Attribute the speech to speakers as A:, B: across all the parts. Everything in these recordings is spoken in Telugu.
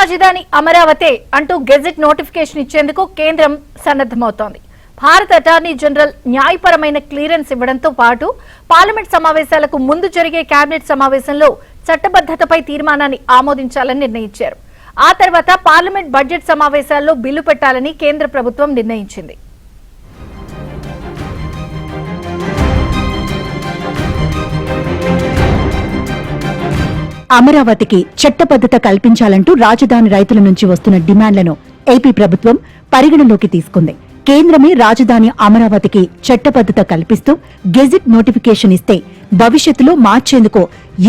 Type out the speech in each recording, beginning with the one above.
A: రాజధాని అమరావతి అంటూ గెజెట్ నోటిఫికేషన్ ఇచ్చేందుకు కేంద్రం సన్నద్ధమవుతోంది. భారత అటార్నీ జనరల్ న్యాయపరమైన క్లియరెన్స్ ఇవ్వడంతో పాటు పార్లమెంట్ సమావేశాలకు ముందు జరిగే కేబినెట్ సమావేశంలో చట్టబద్ధతపై తీర్మానాన్ని ఆమోదించాలని నిర్ణయించారు. ఆ తర్వాత పార్లమెంట్ బడ్జెట్ సమావేశాల్లో బిల్లు పెట్టాలని కేంద్ర ప్రభుత్వం నిర్ణయించింది.
B: అమరావతికి చట్టబద్ధత కల్పించాలంటూ రాజధాని రైతుల నుంచి వస్తున్న డిమాండ్లను ఏపీ ప్రభుత్వం పరిగణలోకి తీసుకుంది. కేంద్రమే రాజధాని అమరావతికి చట్టబద్ధత కల్పిస్తూ గెజిట్ నోటిఫికేషన్ ఇస్తే భవిష్యత్తులో మార్చేందుకు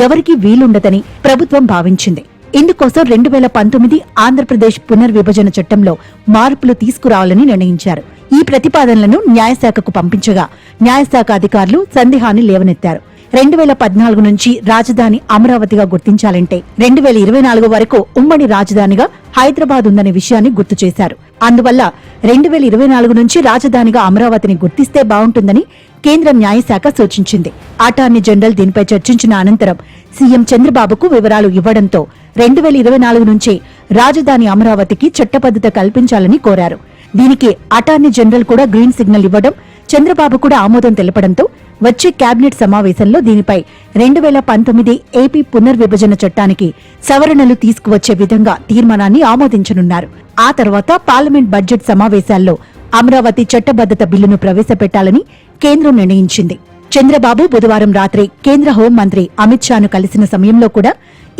B: ఎవరికీ వీలుండదని ప్రభుత్వం భావించింది. ఇందుకోసం 2019 ఆంధ్రప్రదేశ్ పునర్విభజన చట్టంలో మార్పులు తీసుకురావాలని నిర్ణయించారు. ఈ ప్రతిపాదనలను న్యాయశాఖకు పంపించగా న్యాయశాఖ అధికారులు సందేహాన్ని లేవనెత్తారు. 2014 నుంచి రాజధాని అమరావతిగా గుర్తించాలంటే 2024 వరకు ఉమ్మడి రాజధానిగా హైదరాబాద్ ఉందనే విషయాన్ని గుర్తు చేశారు. అందువల్ల 2024 నుంచి రాజధానిగా అమరావతిని గుర్తిస్తే బాగుంటుందని కేంద్ర న్యాయశాఖ సూచించింది. అటార్నీ జనరల్ దీనిపై చర్చించిన అనంతరం సీఎం చంద్రబాబుకు వివరాలు ఇవ్వడంతో 2024 నుంచే రాజధాని అమరావతికి చట్టబద్ధత కల్పించాలని కోరారు. దీనికి అటార్నీ జనరల్ కూడా గ్రీన్ సిగ్నల్ ఇవ్వడం, చంద్రబాబు కూడా ఆమోదం తెలపడంతో వచ్చే కేబినెట్ సమావేశంలో దీనిపై 2019 ఏపీ పునర్విభజన చట్టానికి సవరణలు తీసుకువచ్చే విధంగా తీర్మానాన్ని ఆమోదించనున్నారు. ఆ తర్వాత పార్లమెంట్ బడ్జెట్ సమావేశాల్లో అమరావతి చట్టబద్ధత బిల్లును ప్రవేశపెట్టాలని కేంద్రం నిర్ణయించింది. చంద్రబాబు బుధవారం రాత్రి కేంద్ర హోంమంత్రి అమిత్ షాను కలిసిన సమయంలో కూడా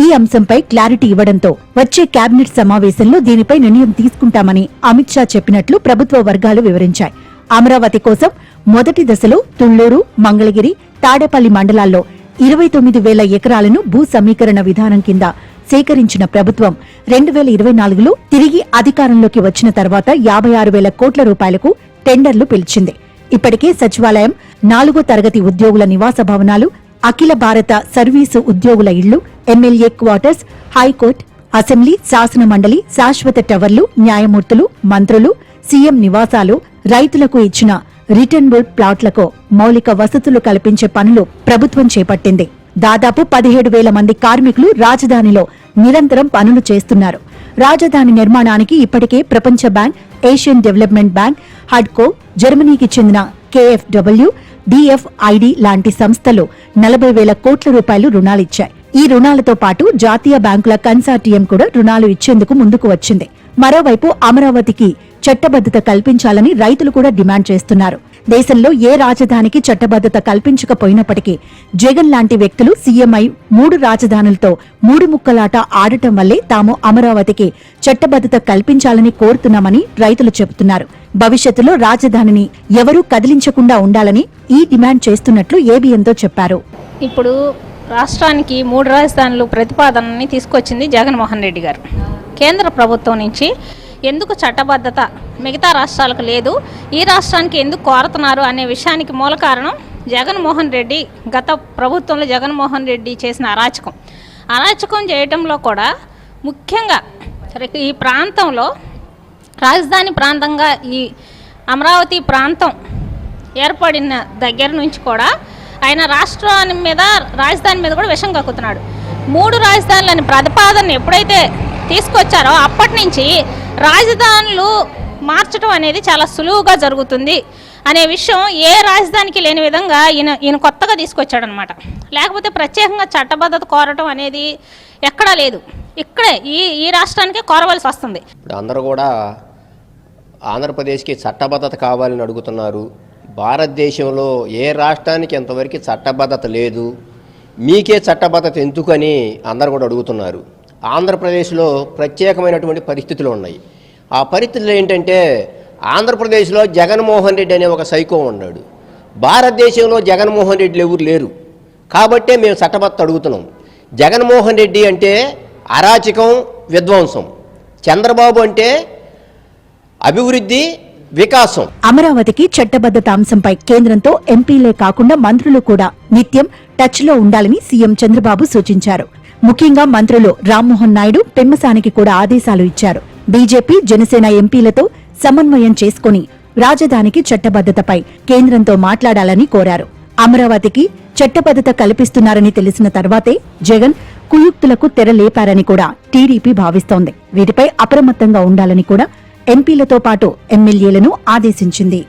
B: ఈ అంశంపై క్లారిటీ ఇవ్వడంతో వచ్చే కేబినెట్ సమావేశంలో దీనిపై నిర్ణయం తీసుకుంటామని అమిత్ షా చెప్పినట్లు ప్రభుత్వ వర్గాలు వివరించాయి. అమరావతి కోసం మొదటి దశలో తుళ్లూరు, మంగళగిరి, తాడేపల్లి మండలాల్లో 29,000 ఎకరాలను భూ సమీకరణ విధానం కింద సేకరించిన ప్రభుత్వం 2024లో తిరిగి అధికారంలోకి వచ్చిన తర్వాత 56,000 కోట్ల రూపాయలకు టెండర్లు పిలిచింది. ఇప్పటికే సచివాలయం, 4వ తరగతి ఉద్యోగుల నివాస భవనాలు, అఖిల భారత సర్వీసు ఉద్యోగుల ఇళ్లు, ఎమ్మెల్యే క్వార్టర్స్, హైకోర్టు, అసెంబ్లీ, శాసన మండలి, శాశ్వత టవర్లు, న్యాయమూర్తులు, మంత్రులు, సీఎం నివాసాలు, రైతులకు ఇచ్చిన రిటర్నబుల్ ప్లాట్లకు మౌలిక వసతులు కల్పించే పనులు ప్రభుత్వం చేపట్టింది. దాదాపు 17,000 మంది కార్మికులు రాజధానిలో నిరంతరం పనులు చేస్తున్నారు. రాజధాని నిర్మాణానికి ఇప్పటికే ప్రపంచ బ్యాంక్, ఏషియన్ డెవలప్మెంట్ బ్యాంక్, హడ్కో, జర్మనీకి చెందిన KfW, DFID లాంటి సంస్థలు 40,000 కోట్ల రూపాయలు రుణాలిచ్చాయి. ఈ రుణాలతో పాటు జాతీయ బ్యాంకుల కన్సార్టియం కూడా రుణాలు ఇచ్చేందుకు ముందుకు వచ్చింది. మరోవైపు అమరావతికి చట్టబద్ధత కల్పించాలని రైతులు కూడా డిమాండ్ చేస్తున్నారు. దేశంలో ఏ రాజధానికి చట్టబద్ధత కల్పించకపోయినప్పటికీ జగన్ లాంటి వ్యక్తులు సీఎంఐ 3 రాజధానులతో 3 ముక్కలాట ఆడటం వల్లే తాము అమరావతికి చట్టబద్ధత కల్పించాలని కోరుతున్నామని రైతులు చెబుతున్నారు. భవిష్యత్తులో రాజధానిని ఎవరూ కదిలించకుండా ఉండాలని ఈ డిమాండ్ చేస్తున్నట్లు ఏబీఎన్తో చెప్పారు.
C: ఇప్పుడు రాష్ట్రానికి 3 రాజధానులు ప్రతిపాదనని తీసుకొచ్చింది జగన్మోహన్ రెడ్డి గారు. కేంద్ర ప్రభుత్వం నుంచి ఎందుకు చట్టబద్ధత మిగతా రాష్ట్రాలకు లేదు, ఈ రాష్ట్రానికి ఎందుకు కోరుతున్నారు అనే విషయానికి మూల కారణం జగన్మోహన్ రెడ్డి, గత ప్రభుత్వంలో జగన్మోహన్ రెడ్డి చేసిన అరాచకం చేయటంలో కూడా ముఖ్యంగా ఈ ప్రాంతంలో రాజధాని ప్రాంతంగా ఈ అమరావతి ప్రాంతం ఏర్పడిన దగ్గర నుంచి కూడా ఆయన రాష్ట్రాన్ని మీద, రాజధాని మీద కూడా విషం కక్కుతున్నాడు. 3 రాజధానులని ప్రతిపాదన ఎప్పుడైతే తీసుకొచ్చారో అప్పటి నుంచి రాజధానులు మార్చడం అనేది చాలా సులువుగా జరుగుతుంది అనే విషయం ఏ రాజధానికి లేని విధంగా ఈయన కొత్తగా తీసుకొచ్చాడనమాట. లేకపోతే ప్రత్యేకంగా చట్టబద్ధత కోరటం అనేది ఎక్కడా లేదు. ఇక్కడే ఈ రాష్ట్రానికే కోరవలసి వస్తుంది.
D: ఇప్పుడు అందరూ కూడా ఆంధ్రప్రదేశ్కి చట్టబద్ధత కావాలని అడుగుతున్నారు. భారతదేశంలో ఏ రాష్ట్రానికి ఎంతవరకు చట్టబద్ధత లేదు, మీకే చట్టబద్ధత ఎందుకని అందరూ కూడా అడుగుతున్నారు. ఆంధ్రప్రదేశ్లో ప్రత్యేకమైనటువంటి పరిస్థితులు ఉన్నాయి. ఆ పరిస్థితులు ఏంటంటే ఆంధ్రప్రదేశ్లో జగన్మోహన్ రెడ్డి అనే ఒక సైకో ఉన్నాడు. భారతదేశంలో జగన్మోహన్ రెడ్డి ఎవరు లేరు. కాబట్టే మేము చట్టబద్ధత అడుగుతున్నాం. జగన్మోహన్ రెడ్డి అంటే అరాచకం, విధ్వంసం. చంద్రబాబు అంటే అభివృద్ధి, వికాసం.
B: అమరావతికి చట్టబద్ధత అంశంపై కేంద్రంతో ఎంపీలే కాకుండా మంత్రులు కూడా నిత్యం టచ్ లో ఉండాలని సీఎం చంద్రబాబు సూచించారు. ముఖ్యంగా మంత్రులు రామ్మోహన్ నాయుడు, పెమ్మసానికి కూడా ఆదేశాలు ఇచ్చారు. బీజేపీ, జనసేన ఎంపీలతో సమన్వయం చేసుకుని రాజధానికి చట్టబద్ధతపై కేంద్రంతో మాట్లాడాలని కోరారు. అమరావతికి చట్టబద్ధత కల్పిస్తున్నారని తెలిసిన తర్వాతే జగన్ కుయుక్తులకు తెరలేపారని కూడా టీడీపీ భావిస్తోంది. వీటిపై అప్రమత్తంగా ఉండాలని కూడా ఎంపీలతో పాటు ఎమ్మెల్యేలను ఆదేశించింది.